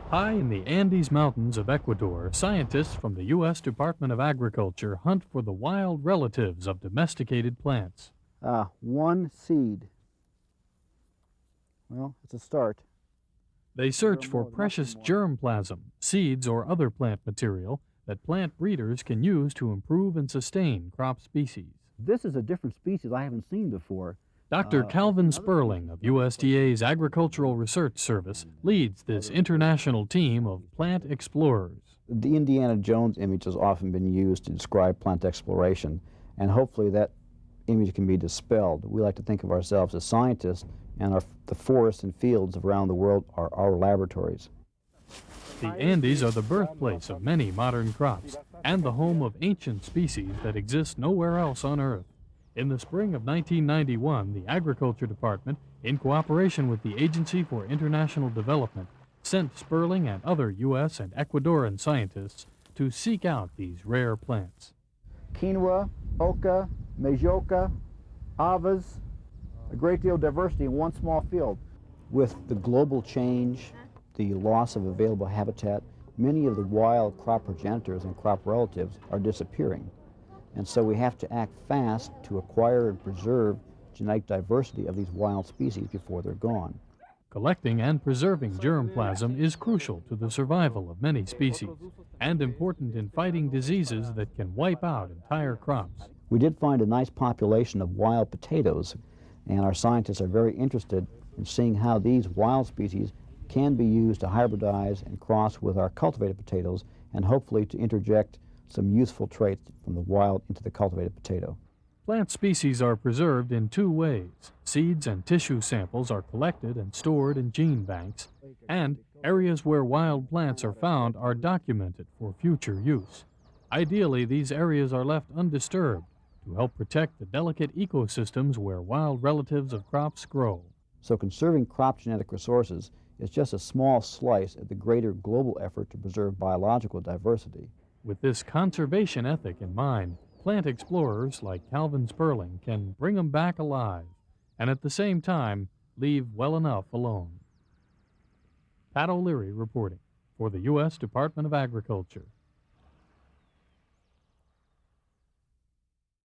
High in the Andes Mountains of Ecuador, scientists from the U.S. Department of Agriculture hunt for the wild relatives of domesticated plants. One seed. Well, it's a start. They search for precious germplasm, seeds, or other plant material that plant breeders can use to improve and sustain crop species. This is a different species I haven't seen before. Dr. Calvin Sperling of USDA's Agricultural Research Service leads this international team of plant explorers. The Indiana Jones image has often been used to describe plant exploration, and hopefully that image can be dispelled. We like to think of ourselves as scientists, and the forests and fields around the world are our laboratories. The Andes are the birthplace of many modern crops and the home of ancient species that exist nowhere else on Earth. In the spring of 1991, the Agriculture Department, in cooperation with the Agency for International Development, sent Sperling and other U.S. and Ecuadorian scientists to seek out these rare plants. Quinoa, oca, majioca, havas, a great deal of diversity in one small field. With the global change, the loss of available habitat, many of the wild crop progenitors and crop relatives are disappearing. And so we have to act fast to acquire and preserve genetic diversity of these wild species before they're gone. Collecting and preserving germplasm is crucial to the survival of many species and important in fighting diseases that can wipe out entire crops. We did find a nice population of wild potatoes, and our scientists are very interested in seeing how these wild species can be used to hybridize and cross with our cultivated potatoes, and hopefully to interject some useful traits from the wild into the cultivated potato. Plant species are preserved in two ways. Seeds and tissue samples are collected and stored in gene banks, and areas where wild plants are found are documented for future use. Ideally, these areas are left undisturbed to help protect the delicate ecosystems where wild relatives of crops grow. So conserving crop genetic resources is just a small slice of the greater global effort to preserve biological diversity. With this conservation ethic in mind, plant explorers like Calvin Sperling can bring them back alive and at the same time leave well enough alone. Pat O'Leary reporting for the U.S. Department of Agriculture.